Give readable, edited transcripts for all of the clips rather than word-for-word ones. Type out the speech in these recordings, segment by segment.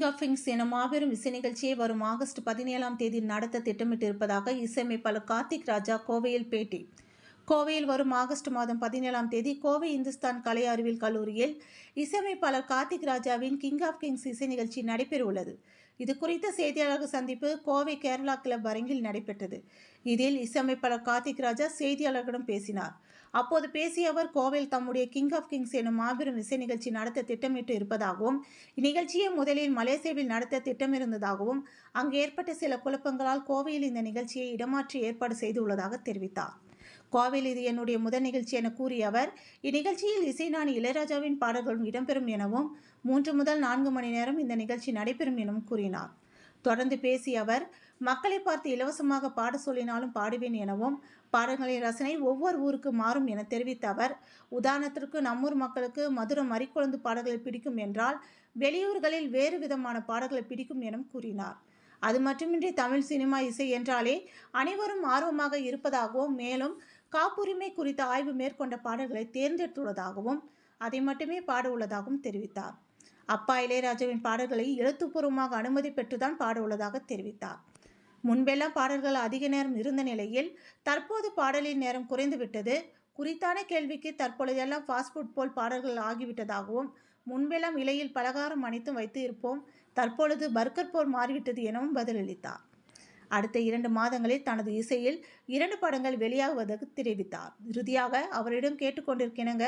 King of Kings என மாபெரும் இசை நிகழ்ச்சியை வரும் ஆகஸ்ட் 17ஆம் தேதி நடத்த திட்டமிட்டிருப்பதாக இசையமைப்பாளர் கார்த்திக் ராஜா கோவையில் பேட்டி. கோவையில் வரும் ஆகஸ்ட் மாதம் 17ஆம் தேதி கோவை இந்துஸ்தான் கலை அறிவியல் கல்லூரியில் இசையமைப்பாளர் கார்த்திக் ராஜாவின் கிங் ஆஃப் கிங்ஸ் இசை நிகழ்ச்சி நடைபெறவுள்ளது. இது குறித்த செய்தியாளர்கள் சந்திப்பு கோவை கேரளா கிளப் அரங்கில் நடைபெற்றது. இதில் இசையமைப்பாளர் கார்த்திக் ராஜா செய்தியாளர்களிடம் பேசினார். அப்போது பேசிய அவர், கோவையில் தம்முடைய கிங் ஆஃப் கிங்ஸ் எனும் மாபெரும் இசை நிகழ்ச்சி நடத்த திட்டமிட்டு இருப்பதாகவும், இந்நிகழ்ச்சியை முதலில் மலேசியாவில் நடத்த திட்டமிருந்ததாகவும், அங்கு ஏற்பட்ட சில குழப்பங்களால் கோவையில் இந்த நிகழ்ச்சியை இடமாற்றி ஏற்பாடு செய்துள்ளதாக தெரிவித்தார். கோவையில் இது என்னுடைய முதல் நிகழ்ச்சி என கூறிய அவர், இந்நிகழ்ச்சியில் இசைஞானி இளையராஜாவின் பாடல்களும் இடம்பெறும் எனவும் 3 முதல் 4 மணி நேரம் இந்த நிகழ்ச்சி நடைபெறும் எனவும் கூறினார். தொடர்ந்து பேசிய அவர், மக்களை பார்த்து இலவசமாக பாட சொல்லினாலும் பாடுவேன் எனவும், பாடல்களின் ரசனை ஒவ்வொரு ஊருக்கு மாறும் என தெரிவித்த அவர், உதாரணத்திற்கு நம்மூர் மக்களுக்கு மதுரை மறிக்குழந்து பாடல்கள் பிடிக்கும் என்றால் வெளியூர்களில் வேறு விதமான பாடல்களை பிடிக்கும் எனவும் கூறினார். அது மட்டுமின்றி தமிழ் சினிமா இசை என்றாலே அனைவரும் ஆர்வமாக இருப்பதாகவும், மேலும் காப்புரிமை குறித்த ஆய்வு மேற்கொண்ட பாடல்களை தேர்ந்தெடுத்துள்ளதாகவும், அதை மட்டுமே பாட உள்ளதாகவும் தெரிவித்தார். அப்பா இளையராஜாவின் பாடல்களை எழுத்துப்பூர்வமாக அனுமதி பெற்றுதான் பாட உள்ளதாக தெரிவித்தார். முன்பெல்லாம் பாடல்கள் அதிக நேரம் இருந்த நிலையில் தற்போது பாடலின் நேரம் குறைந்துவிட்டது. குறித்தான கேள்விக்கு தற்பொழுதெல்லாம் ஃபாஸ்ட்ஃபுட் போல் பாடல்கள் ஆகிவிட்டதாகவும், முன்பெல்லாம் இலையில் பலகாரம் அனைத்தும் வைத்து இருப்போம், தற்பொழுது பர்கர் போல் மாறிவிட்டது எனவும் பதிலளித்தார். அடுத்த 2 மாதங்களில் தனது இசையில் 2 படங்கள் வெளியாகுவதற்கு தெரிவித்தார். இறுதியாக அவரிடம் கேட்டுக்கொண்டிருக்கினங்க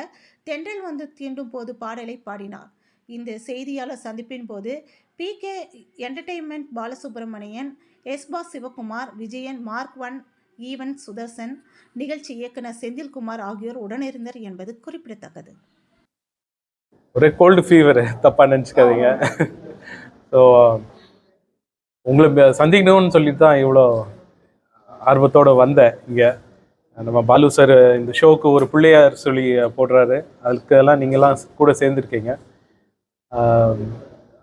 தென்றல் வந்து தீண்டும் போது பாடலை பாடினார். இந்த செய்தியாளர் சந்திப்பின் போது PK என்டர்டெயின்மெண்ட் பாலசுப்ரமணியன், எஸ்பாஸ் சிவகுமார், விஜயன், மார்க் 1 ஈவன் சுதர்சன், நிகழ்ச்சி இயக்குனர் செந்தில்குமார் ஆகியோர் உடனிருந்தனர் என்பது குறிப்பிடத்தக்கது. ஒரே கோல்டு ஃபீவர், தப்பா நினச்சிக்காதீங்க. ஸோ உங்களை சந்திக்கணும்னு சொல்லிட்டு தான் இவ்வளோ ஆர்வத்தோடு வந்தேன். இங்கே நம்ம பாலு சார் இந்த ஷோவுக்கு ஒரு பிள்ளையார் சொல்லி போடுறாரு, அதுக்கெல்லாம் நீங்கள்லாம் கூட சேர்ந்துருக்கீங்க.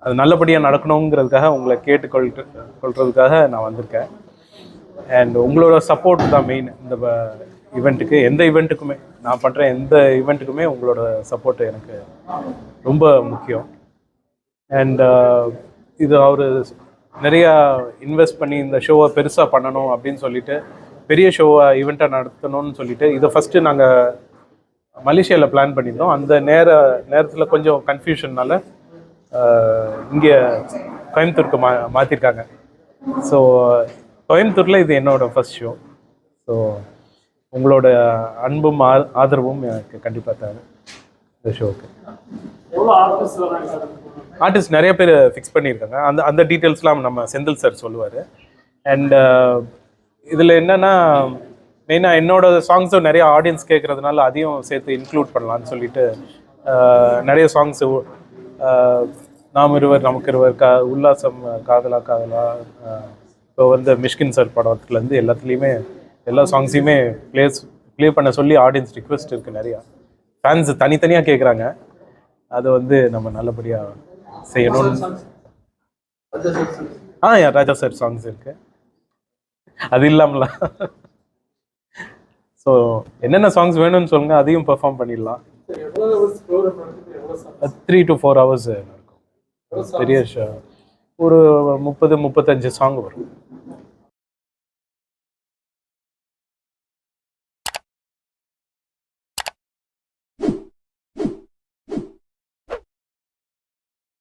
அது நல்லபடியாக நடக்கணுங்கிறதுக்காக உங்களை கேட்டுக்கொள்றதுக்காக நான் வந்திருக்கேன். அண்ட் உங்களோட சப்போர்ட் தான் மெயின் இந்த ஈவெண்ட்டுக்கு. எந்த ஈவெண்ட்டுக்குமே, நான் பண்ணுற எந்த ஈவெண்ட்டுக்குமே உங்களோட சப்போர்ட் எனக்கு ரொம்ப முக்கியம். அண்ட் இது அவர் நிறையா இன்வெஸ்ட் பண்ணி இந்த ஷோவை பெருசாக பண்ணணும் அப்படின்னு சொல்லிட்டு, பெரிய ஷோவை ஈவெண்ட்டாக நடத்தணும்னு சொல்லிட்டு, இதை ஃபஸ்ட்டு நாங்கள் மலேசியாவில் பிளான் பண்ணியிருந்தோம். அந்த நேரத்தில் கொஞ்சம் கன்ஃபியூஷன்னால இங்கே கோயம்புத்தூருக்கு மாற்றிருக்காங்க. ஸோ கோயம்புத்தூரில் இது என்னோடய ஃபஸ்ட் ஷோ. ஸோ உங்களோட அன்பும் ஆதரவும் எனக்கு கண்டிப்பாக தேவை இந்த ஷோவுக்கு. ஆர்டிஸ்ட் நிறைய பேர் ஃபிக்ஸ் பண்ணியிருக்காங்க. அந்த டீட்டெயில்ஸ்லாம் நம்ம செந்தில் சார் சொல்லுவார். அண்ட் இதில் என்னென்னா, மெயினாக என்னோடய சாங்ஸும் நிறைய ஆடியன்ஸ் கேட்குறதுனால அதையும் சேர்த்து இன்க்ளூட் பண்ணலான்னு சொல்லிட்டு நிறைய சாங்ஸு, நாம் இருவர் நமக்கு இருவர், உல்லாசம், காதலா காதலா, இப்போ வந்து மிஷ்கின் சார் படத்துலேருந்து எல்லாத்துலேயுமே எல்லா சாங்ஸையுமே ப்ளே பண்ண சொல்லி ஆடியன்ஸ் ரிக்வெஸ்ட் இருக்குது. நிறையா ஃபேன்ஸ் தனித்தனியாக கேட்குறாங்க. அதை வந்து நம்ம நல்லபடியாக செய்யணும்னு. ராஜா சார் சாங்ஸ் இருக்குது, அது இல்லாமல. ஸோ என்னென்ன சாங்ஸ் வேணும்னு சொல்லுங்க, அதையும் பெர்ஃபார்ம் பண்ணிடலாம். 3 to 4 hours நடக்கும். பெரிய ஷோ, ஒரு 30-35 சாங் வரும்.